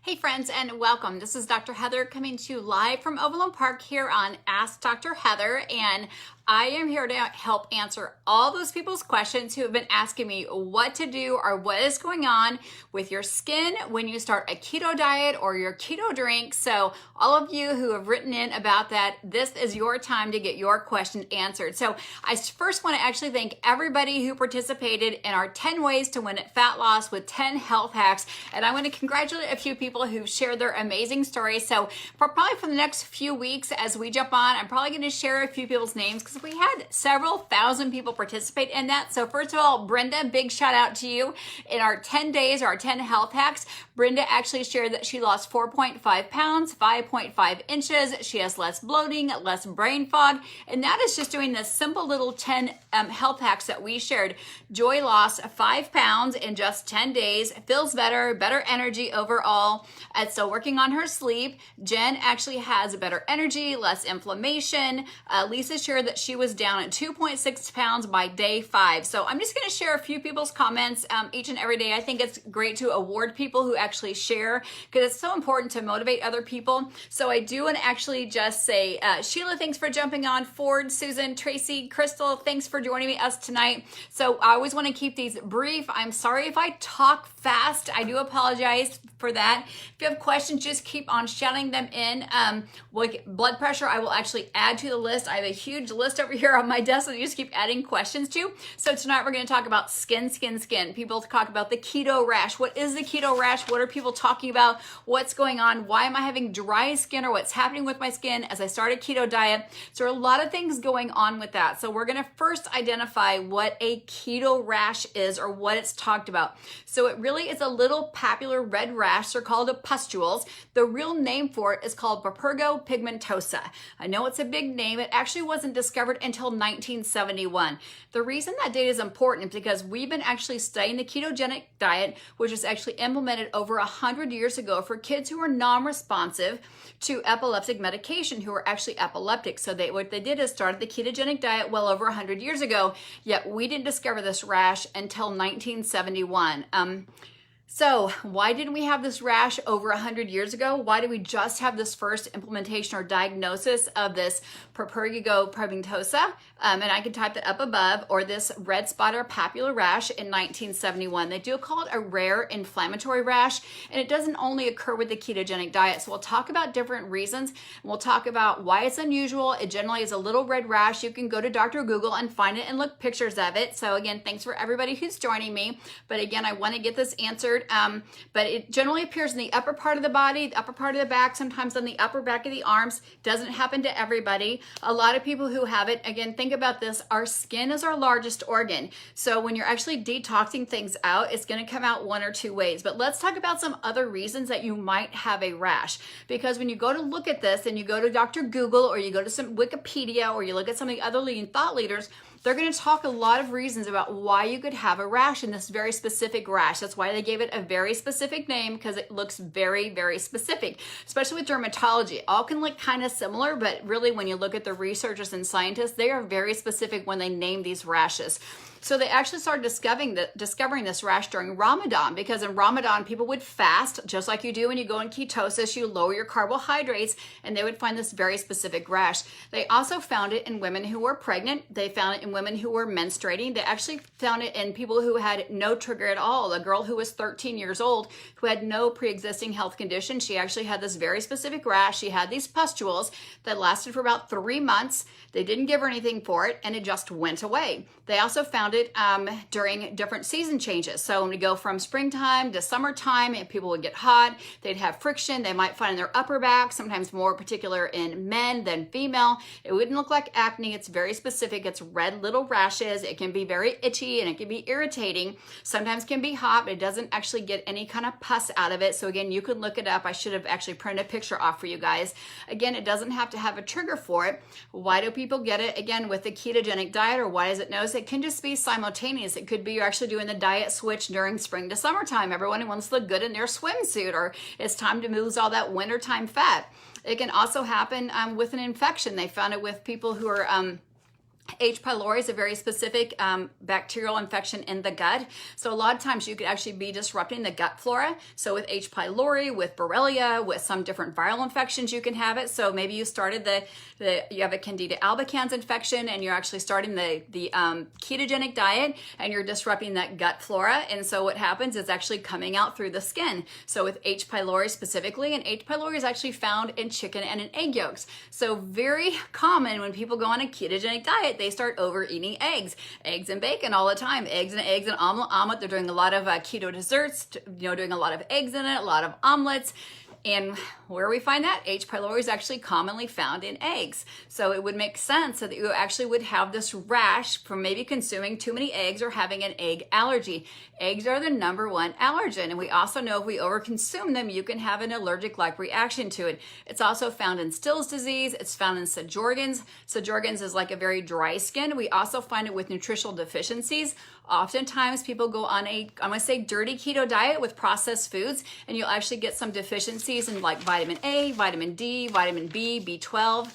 Hey friends, and welcome. This is Dr. Heather coming to you live from Overland Park here on Ask Dr. Heather, and I am here to help answer all those people's questions who have been asking me what to do or what is going on with your skin when you start a keto diet or your keto drink. So all of you who have written in about that, this is your time to get your question answered. So I first want to actually thank everybody who participated in our 10 ways to win at fat loss with 10 health hacks. And I want to congratulate a few people who've shared their amazing stories. So for the next few weeks as we jump on, I'm probably going to share a few people's names because we had several thousand people participate in that. So first of all, Brenda, big shout out to you. In our 10 days, our 10 health hacks, Brenda actually shared that she lost 4.5 pounds, 5.5 inches. She has less bloating, less brain fog. And that is just doing this simple little 10 health hacks that we shared. Joy lost 5 pounds in just 10 days, feels better, better energy overall. And so working on her sleep. Jen actually has better energy, less inflammation. Lisa shared that she was down at 2.6 pounds by day 5. So I'm just going to share a few people's comments each and every day. I think it's great to award people who actually share because it's so important to motivate other people. So I do want to actually just say, Sheila, thanks for jumping on. Ford, Susan, Tracy, Crystal, thanks for joining us tonight. So I always want to keep these brief. I'm sorry if I talk fast. I do apologize for that. If you have questions, just keep on shouting them in. Like blood pressure, I will actually add to the list. I have a huge list over here on my desk that you just keep adding questions to. So tonight we're going to talk about skin. People talk about the keto rash. What is the keto rash? What are people talking about? What's going on? Why am I having dry skin, or what's happening with my skin as I start a keto diet? So there are a lot of things going on with that. So we're going to first identify what a keto rash is or what it's talked about. So it really is a little papular red rash. They're called pustules. The real name for it is called Prurigo pigmentosa. I know it's a big name. It actually wasn't discovered until 1971. The reason that date is important is because we've been actually studying the ketogenic diet, which was actually implemented over 100 years ago for kids who are non-responsive to epileptic medication, who are actually epileptic. So what they did is started the ketogenic diet well over 100 years ago, yet we didn't discover this rash until 1971. So why didn't we have this rash over 100 years ago? Why did we just have this first implementation or diagnosis of this Prurigo pigmentosa? And I can type that up above, or this red spot or papular rash in 1971. They do call it a rare inflammatory rash, and it doesn't only occur with the ketogenic diet. So we'll talk about different reasons, and we'll talk about why it's unusual. It generally is a little red rash. You can go to Dr. Google and find it and look pictures of it. So again, thanks for everybody who's joining me. But again, I want to get this answered. But it generally appears in the upper part of the body, the upper part of the back, sometimes on the upper back of the arms. Doesn't happen to everybody. A lot of people who have it, again, think about this. Our skin is our largest organ. So when you're actually detoxing things out, it's going to come out one or two ways. But let's talk about some other reasons that you might have a rash. Because when you go to look at this and you go to Dr. Google or you go to some Wikipedia or you look at some of the other leading thought leaders, they're going to talk a lot of reasons about why you could have a rash, in this very specific rash. That's why they gave it a very specific name, because it looks very, very specific, especially with dermatology. All can look kind of similar, but really when you look at the researchers and scientists, they are very specific when they name these rashes. So they actually started discovering this rash during Ramadan, because in Ramadan, people would fast, just like you do when you go in ketosis. You lower your carbohydrates, and they would find this very specific rash. They also found it in women who were pregnant. They found it in women who were menstruating. They actually found it in people who had no trigger at all. A girl who was 13 years old who had no pre-existing health condition. She actually had this very specific rash. She had these pustules that lasted for about 3 months. They didn't give her anything for it, and it just went away. They also found it during different season changes. So when we go from springtime to summertime, and people would get hot, they'd have friction. They might find in their upper back, sometimes more particular in men than female. It wouldn't look like acne. It's very specific. It's red little rashes. It can be very itchy and it can be irritating. Sometimes can be hot, but it doesn't actually get any kind of pus out of it. So again, you can look it up. I should have actually printed a picture off for you guys. Again, it doesn't have to have a trigger for it. Why do people get it? Again, with the ketogenic diet, or why does it notice? It can just be simultaneous. It could be you're actually doing the diet switch during spring to summertime. Everyone wants to look good in their swimsuit, or it's time to lose all that wintertime fat. It can also happen with an infection. They found it with people who are H. pylori is a very specific bacterial infection in the gut. So a lot of times you could actually be disrupting the gut flora. So with H. pylori, with Borrelia, with some different viral infections, you can have it. So maybe you started you have a Candida albicans infection and you're actually starting the ketogenic diet and you're disrupting that gut flora. And so what happens is actually coming out through the skin. So with H. pylori specifically, and H. pylori is actually found in chicken and in egg yolks. So very common when people go on a ketogenic diet, they start overeating eggs and bacon all the time, eggs and omelet. They're doing a lot of keto desserts, doing a lot of eggs in it, a lot of omelets. And where we find that? H. pylori is actually commonly found in eggs. So it would make sense that you actually would have this rash from maybe consuming too many eggs or having an egg allergy. Eggs are the #1 allergen. And we also know if we overconsume them, you can have an allergic-like reaction to it. It's also found in Still's disease. It's found in Sjogren's. Sjogren's is like a very dry skin. We also find it with nutritional deficiencies. Oftentimes people go on I'm gonna say dirty keto diet with processed foods, and you'll actually get some deficiencies in like vitamin A, vitamin D, vitamin B, B12,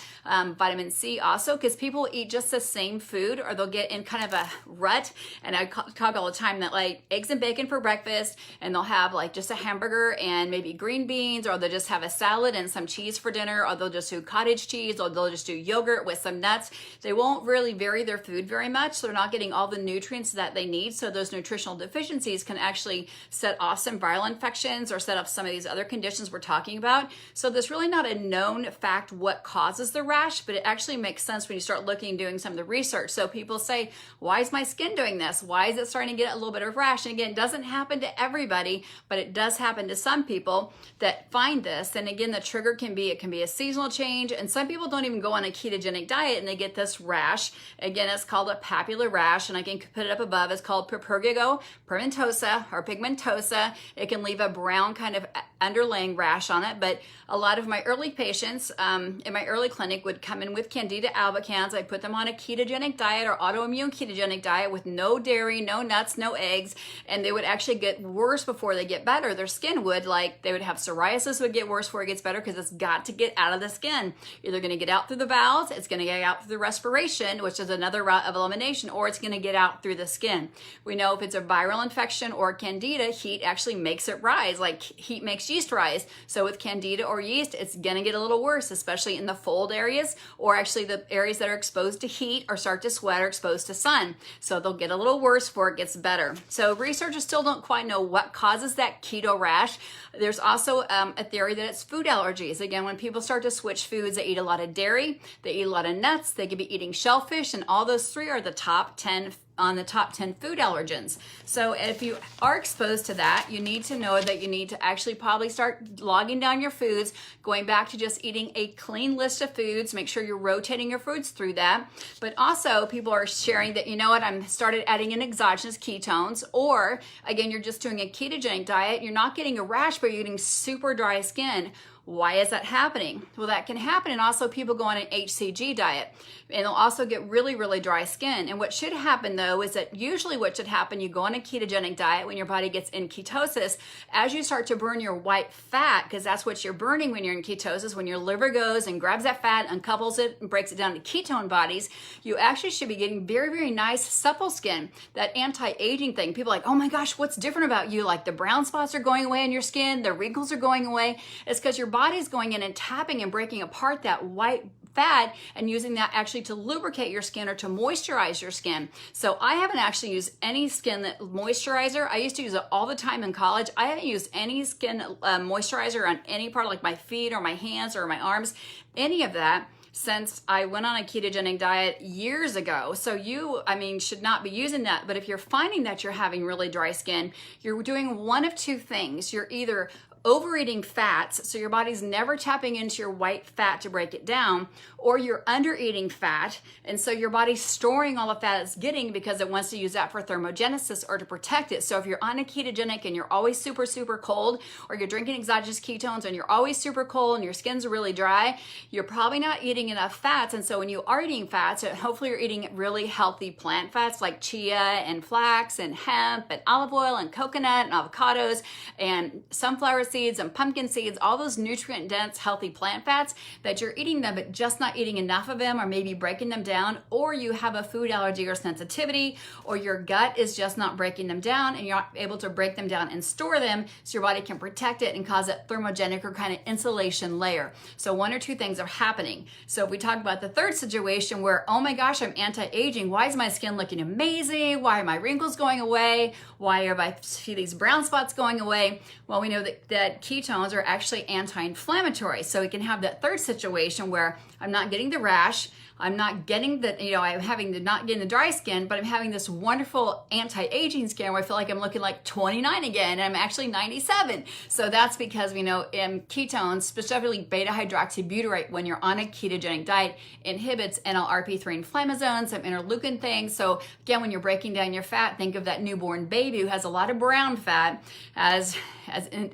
vitamin C also, because people eat just the same food or they'll get in kind of a rut. And I talk all the time that like eggs and bacon for breakfast, and they'll have like just a hamburger and maybe green beans, or they'll just have a salad and some cheese for dinner, or they'll just do cottage cheese, or they'll just do yogurt with some nuts. They won't really vary their food very much, so they're not getting all the nutrients that they need. So those nutritional deficiencies can actually set off some viral infections or set off some of these other conditions we're talking about. So there's really not a known fact what causes the rash, but it actually makes sense when you start looking, doing some of the research. So people say, why is my skin doing this? Why is it starting to get a little bit of rash? And again, it doesn't happen to everybody, but it does happen to some people that find this. And again, the trigger can be a seasonal change. And some people don't even go on a ketogenic diet and they get this rash. Again, it's called a papular rash, and I can put it up above. It's called Prurigo, pigmentosa, or pigmentosa. It can leave a brown kind of underlaying rash on it. But a lot of my early patients in my early clinic would come in with Candida albicans. I put them on a ketogenic diet or autoimmune ketogenic diet with no dairy, no nuts, no eggs, and they would actually get worse before they get better. Their skin would, like, they would have psoriasis would get worse before it gets better, because it's got to get out of the skin. Either going to get out through the bowels, it's going to get out through the respiration, which is another route of elimination, or it's going to get out through the skin. We know if it's a viral infection or Candida, heat actually makes it rise. Like heat makes yeast rise. So with Candida or yeast, it's going to get a little worse, especially in the fold areas, or actually the areas that are exposed to heat or start to sweat or exposed to sun. So they'll get a little worse before it gets better. So researchers still don't quite know what causes that keto rash. There's also a theory that it's food allergies. Again, when people start to switch foods, they eat a lot of dairy, they eat a lot of nuts, they could be eating shellfish, and all those three are the top 10 food allergens. So if you are exposed to that, you need to know that you need to actually probably start logging down your foods, going back to just eating a clean list of foods. Make sure you're rotating your foods through that. But also people are sharing that, I'm started adding in exogenous ketones, or again, you're just doing a ketogenic diet. You're not getting a rash, but you're getting super dry skin. Why is that happening? Well, that can happen. And also people go on an HCG diet and they'll also get really, really dry skin. And what should happen though, is that usually what should happen, you go on a ketogenic diet when your body gets in ketosis, as you start to burn your white fat, because that's what you're burning when you're in ketosis, when your liver goes and grabs that fat, uncouples it and breaks it down to ketone bodies, you actually should be getting very, very nice supple skin, that anti-aging thing. People are like, oh my gosh, what's different about you? Like the brown spots are going away in your skin, the wrinkles are going away. It's because your body's going in and tapping and breaking apart that white fat and using that actually to lubricate your skin or to moisturize your skin. So I haven't actually used any skin moisturizer. I used to use it all the time in college. I haven't used any skin moisturizer on any part, like my feet or my hands or my arms, any of that, since I went on a ketogenic diet years ago. So you, should not be using that. But if you're finding that you're having really dry skin, you're doing one of two things. You're either overeating fats, so your body's never tapping into your white fat to break it down, or you're undereating fat, and so your body's storing all the fat it's getting because it wants to use that for thermogenesis or to protect it. So if you're on a ketogenic and you're always super, super cold, or you're drinking exogenous ketones and you're always super cold and your skin's really dry, you're probably not eating enough fats. And so when you are eating fats, hopefully you're eating really healthy plant fats like chia and flax and hemp and olive oil and coconut and avocados and sunflower seeds and pumpkin seeds, all those nutrient dense, healthy plant fats, that you're eating them, but just not eating enough of them, or maybe breaking them down, or you have a food allergy or sensitivity, or your gut is just not breaking them down and you're not able to break them down and store them so your body can protect it and cause that thermogenic or kind of insulation layer. So one or two things are happening. So if we talk about the third situation where, oh my gosh, I'm anti-aging, why is my skin looking amazing? Why are my wrinkles going away? Why are I see these brown spots going away? Well, we know that ketones are actually anti-inflammatory. So we can have that third situation where I'm not getting the rash, I'm not getting the, I'm not getting the dry skin, but I'm having this wonderful anti-aging skin where I feel like I'm looking like 29 again, and I'm actually 97. So that's because we know in ketones, specifically beta-hydroxybutyrate, when you're on a ketogenic diet, inhibits NLRP3 inflammasomes, some interleukin things. So again, when you're breaking down your fat, think of that newborn baby who has a lot of brown fat. As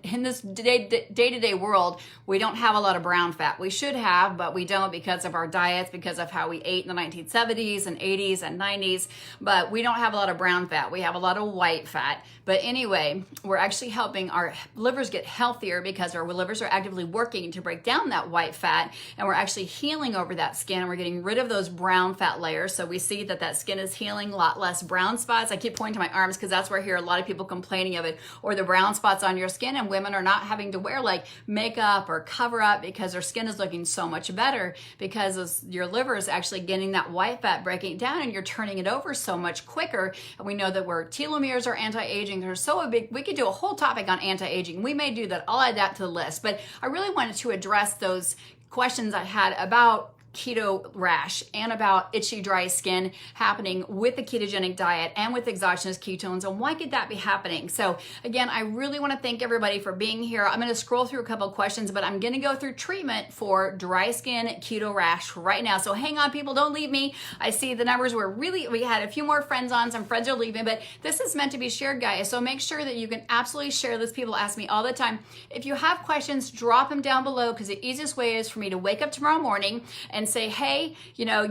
in this day-to-day world, we don't have a lot of brown fat. We should have, but we don't because of our diets, because of how we ate in the 1970s and 80s and 90s, but we don't have a lot of brown fat. We have a lot of white fat. But anyway, we're actually helping our livers get healthier because our livers are actively working to break down that white fat, and we're actually healing over that skin, and we're getting rid of those brown fat layers. So we see that skin is healing, a lot less brown spots. I keep pointing to my arms because that's where I hear a lot of people complaining of it, or the brown spots on your skin, and women are not having to wear like makeup or cover up because their skin is looking so much better because your liver is actually getting that white fat breaking it down, and you're turning it over so much quicker. And we know that where telomeres are anti-aging, they're so big. We could do a whole topic on anti-aging. We may do that. I'll add that to the list. But I really wanted to address those questions I had about keto rash and about itchy dry skin happening with the ketogenic diet and with exogenous ketones, and why could that be happening? So again, I really want to thank everybody for being here. I'm going to scroll through a couple of questions, but I'm going to go through treatment for dry skin keto rash right now. So hang on, people, don't leave me. I see the numbers we had a few more friends on, some friends are leaving, but this is meant to be shared, guys. So make sure that you can absolutely share this. People ask me all the time. If you have questions, drop them down below, because the easiest way is for me to wake up tomorrow morning and say, hey, I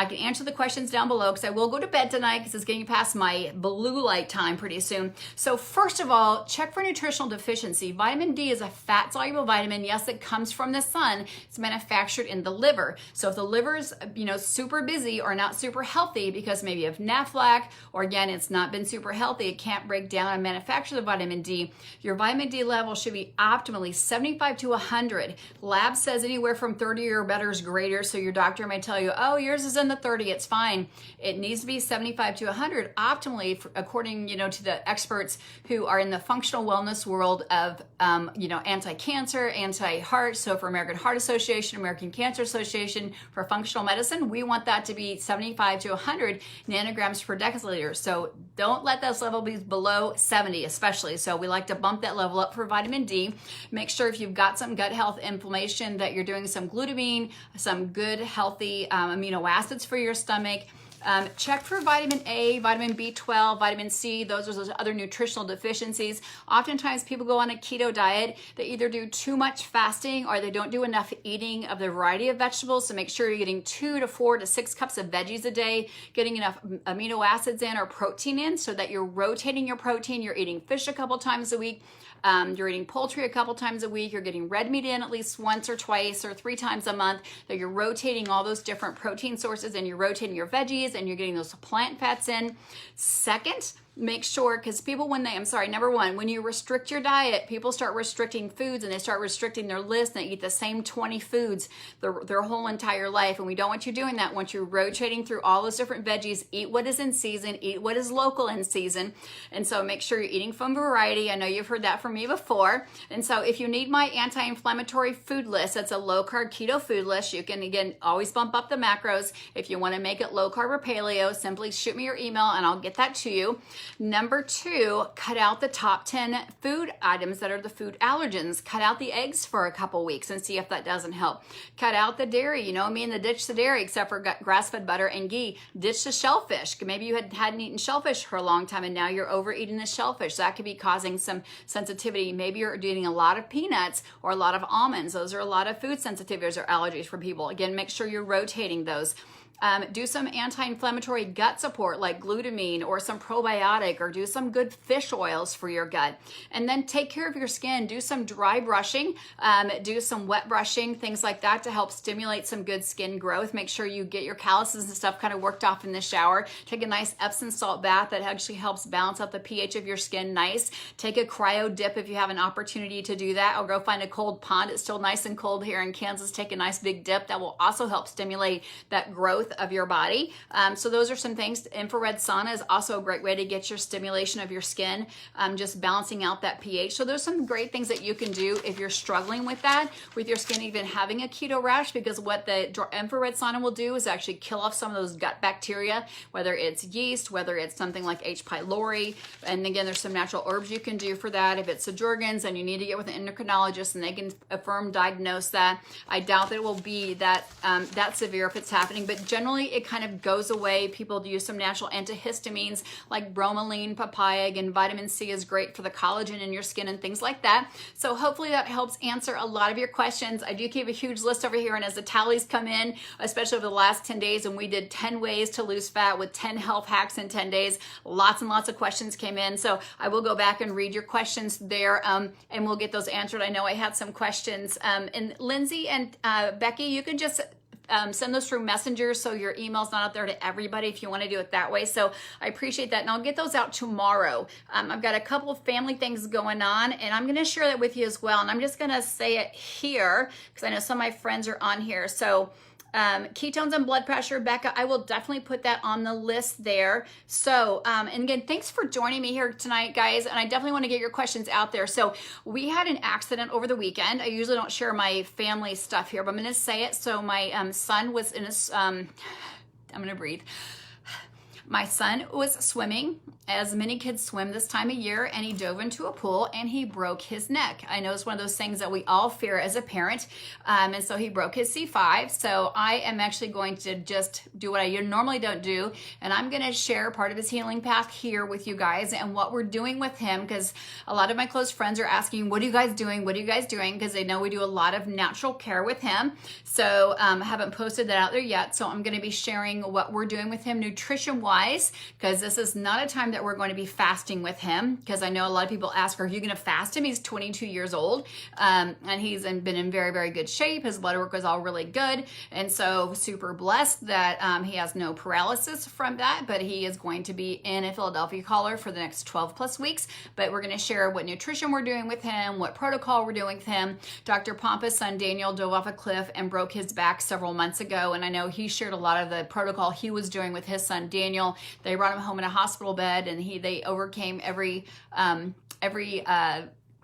can answer the questions down below, because I will go to bed tonight because it's getting past my blue light time pretty soon. So first of all, check for nutritional deficiency. Vitamin D is a fat soluble vitamin. Yes, it comes from the sun. It's manufactured in the liver. So if the liver's, super busy or not super healthy because maybe you have NAFLAC, or again, it's not been super healthy, it can't break down and manufacture the vitamin D, your vitamin D level should be optimally 75 to 100. Lab says anywhere from 30 or better is greater. So your doctor may tell you, oh, yours is in the 30, it's fine. It needs to be 75 to 100 optimally, according, to the experts who are in the functional wellness world of, anti-cancer, anti-heart. So for American Heart Association, American Cancer Association, for functional medicine, we want that to be 75 to 100 nanograms per deciliter. So don't let those levels be below 70, especially. So we like to bump that level up for vitamin D. Make sure if you've got some gut health inflammation that you're doing some glutamine, some good healthy amino acids for your stomach. Check for vitamin A, vitamin B12, vitamin C. Those are those other nutritional deficiencies. Oftentimes people go on a keto diet. They either do too much fasting or they don't do enough eating of the variety of vegetables. So make sure you're getting 2 to 4 to 6 cups of veggies a day, getting enough amino acids in or protein in so that you're rotating your protein. You're eating fish a couple times a week. You're eating poultry a couple times a week. You're getting red meat in at least once or twice or 3 times a month. That you're rotating all those different protein sources, and you're rotating your veggies, and you're getting those plant fats in. Second, make sure, because people, number one, when you restrict your diet, people start restricting foods, and they start restricting their list, and they eat the same 20 foods their whole entire life. And we don't want you doing that. Once you're rotating through all those different veggies, eat what is in season, eat what is local in season. And so make sure you're eating from variety. I know you've heard that from me before. And so if you need my anti-inflammatory food list, that's a low-carb keto food list. You can, again, always bump up the macros. If you want to make it low-carb or paleo, simply shoot me your email, and I'll get that to you. Number 2, cut out the top 10 food items that are the food allergens. Cut out the eggs for a couple weeks and see if that doesn't help. Cut out the dairy, ditch the dairy except for grass-fed butter and ghee. Ditch the shellfish. Maybe you hadn't eaten shellfish for a long time and now you're overeating the shellfish. That could be causing some sensitivity. Maybe you're eating a lot of peanuts or a lot of almonds. Those are a lot of food sensitivities or allergies for people. Again, make sure you're rotating those. Do some anti-inflammatory gut support like glutamine or some probiotic, or do some good fish oils for your gut. And then take care of your skin. Do some dry brushing, do some wet brushing, things like that to help stimulate some good skin growth. Make sure you get your calluses and stuff kind of worked off in the shower. Take a nice Epsom salt bath that actually helps balance out the pH of your skin nice. Take a cryo dip if you have an opportunity to do that, or go find a cold pond. It's still nice and cold here in Kansas. Take a nice big dip. That will also help stimulate that growth of your body. So those are some things. Infrared sauna is also a great way to get your stimulation of your skin, just balancing out that pH. So there's some great things that you can do if you're struggling with that, with your skin even having a keto rash, because what the infrared sauna will do is actually kill off some of those gut bacteria, whether it's yeast, whether it's something like H. pylori. And again, there's some natural herbs you can do for that. If it's Sjorgen's, and you need to get with an endocrinologist and they can diagnose that. I doubt that it will be that severe if it's happening, but generally it kind of goes away. People use some natural antihistamines like bromelain, papaya, and vitamin C is great for the collagen in your skin and things like that. So hopefully that helps answer a lot of your questions. I do keep a huge list over here, and as the tallies come in, especially over the last 10 days, and we did 10 ways to lose fat with 10 health hacks in 10 days, lots and lots of questions came in. So I will go back and read your questions there, and we'll get those answered. I know I had some questions. And Lindsay and Becky, you can just send those through Messenger, so your email's not out there to everybody if you want to do it that way. So I appreciate that, and I'll get those out tomorrow. I've got a couple of family things going on, and I'm going to share that with you as well. And I'm just going to say it here because I know some of my friends are on here. So ketones and blood pressure, Becca, I will definitely put that on the list there. So, and again, thanks for joining me here tonight, guys. And I definitely want to get your questions out there. So we had an accident over the weekend. I usually don't share my family stuff here, but I'm going to say it. So my son was in a, I'm going to breathe. My son was swimming, as many kids swim this time of year, and he dove into a pool and he broke his neck. I know it's one of those things that we all fear as a parent, and so he broke his C5. So I am actually going to just do what I normally don't do, and I'm going to share part of his healing path here with you guys and what we're doing with him, because a lot of my close friends are asking, what are you guys doing? What are you guys doing? Because they know we do a lot of natural care with him. So I haven't posted that out there yet. So I'm going to be sharing what we're doing with him nutrition-wise, because this is not a time that we're going to be fasting with him, because I know a lot of people ask, are you going to fast him? He's 22 years old, and he's been in very, very good shape. His blood work is all really good, and so super blessed that he has no paralysis from that, but he is going to be in a Philadelphia collar for the next 12 plus weeks. But we're going to share what nutrition we're doing with him, what protocol we're doing with him. Dr. Pompa's son Daniel dove off a cliff and broke his back several months ago, and I know he shared a lot of the protocol he was doing with his son Daniel. They brought him home in a hospital bed, and they overcame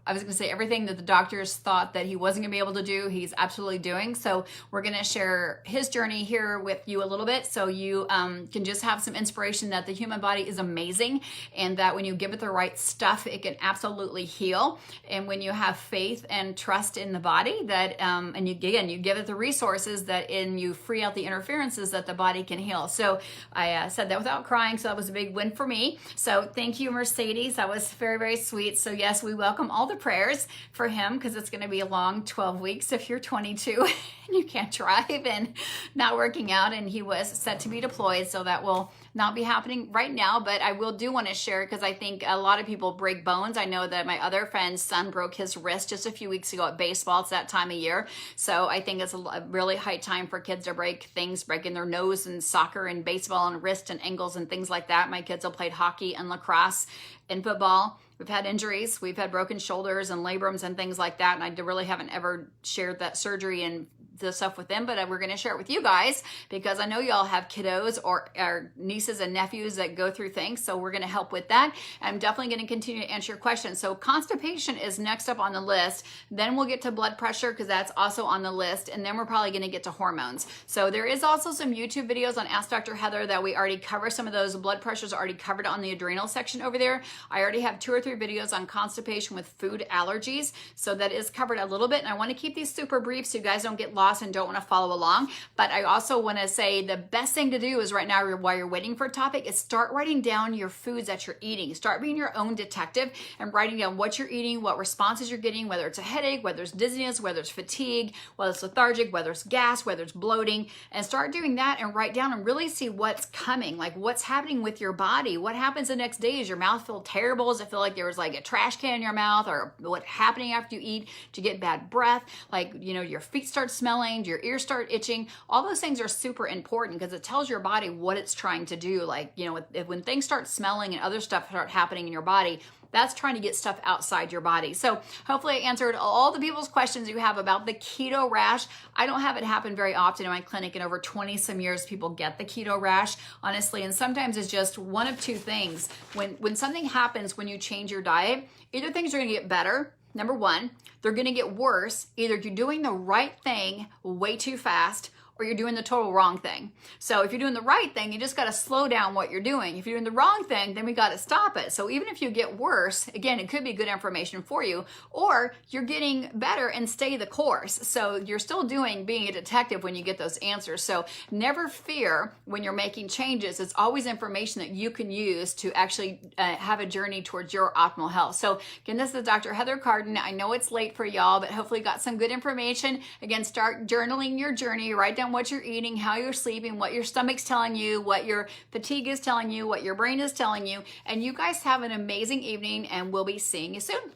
I was going to say everything that the doctors thought that he wasn't going to be able to do, he's absolutely doing. So we're going to share his journey here with you a little bit, so you can just have some inspiration that the human body is amazing, and that when you give it the right stuff, it can absolutely heal. And when you have faith and trust in the body, that and you give it the resources, you free out the interferences, that the body can heal. So I said that without crying, so that was a big win for me. So thank you, Mercedes. That was very, very sweet. So yes, we welcome all the prayers for him, because it's going to be a long 12 weeks if you're 22 and you can't drive and not working out. And he was set to be deployed, so that will not be happening right now, but I do want to share, because I think a lot of people break bones. I know that my other friend's son broke his wrist just a few weeks ago at baseball. It's that time of year. So I think it's a really high time for kids to breaking their nose in soccer and baseball and wrist and ankles and things like that. My kids have played hockey and lacrosse and football. We've had injuries. We've had broken shoulders and labrums and things like that. And I really haven't ever shared that surgery and the stuff with them, but we're going to share it with you guys, because I know y'all have kiddos or nieces and nephews that go through things. So we're going to help with that. I'm definitely going to continue to answer your questions. So constipation is next up on the list. Then we'll get to blood pressure, because that's also on the list. And then we're probably going to get to hormones. So there is also some YouTube videos on Ask Dr. Heather that we already cover. Some of those blood pressures are already covered on the adrenal section over there. I already have 2 or 3 3 videos on constipation with food allergies. So that is covered a little bit. And I want to keep these super brief so you guys don't get lost and don't want to follow along. But I also want to say the best thing to do is right now while you're waiting for a topic is start writing down your foods that you're eating. Start being your own detective and writing down what you're eating, what responses you're getting, whether it's a headache, whether it's dizziness, whether it's fatigue, whether it's lethargic, whether it's gas, whether it's bloating, and start doing that and write down and really see what's coming, like what's happening with your body. What happens the next day? Does your mouth feel terrible? Does it feel like there was like a trash can in your mouth? Or what's happening after you eat? Do you get bad breath? Like, you know, your feet start smelling, do your ears start itching? All those things are super important because it tells your body what it's trying to do. Like, you know, when things start smelling and other stuff start happening in your body, that's trying to get stuff outside your body. So hopefully I answered all the people's questions you have about the keto rash. I don't have it happen very often in my clinic. In over 20 some years, people get the keto rash, honestly. And sometimes it's just one of two things. When something happens when you change your diet, either things are gonna get better. Number one, they're gonna get worse. Either you're doing the right thing way too fast, or you're doing the total wrong thing. So if you're doing the right thing, you just got to slow down what you're doing. If you're doing the wrong thing, then we got to stop it. So even if you get worse, again, it could be good information for you, or you're getting better and stay the course. So you're still being a detective when you get those answers. So never fear when you're making changes. It's always information that you can use to actually have a journey towards your optimal health. So again, this is Dr. Heather Carden. I know it's late for y'all, but hopefully you got some good information. Again, start journaling your journey. Write down what you're eating, how you're sleeping, what your stomach's telling you, what your fatigue is telling you, what your brain is telling you. And you guys have an amazing evening, and we'll be seeing you soon.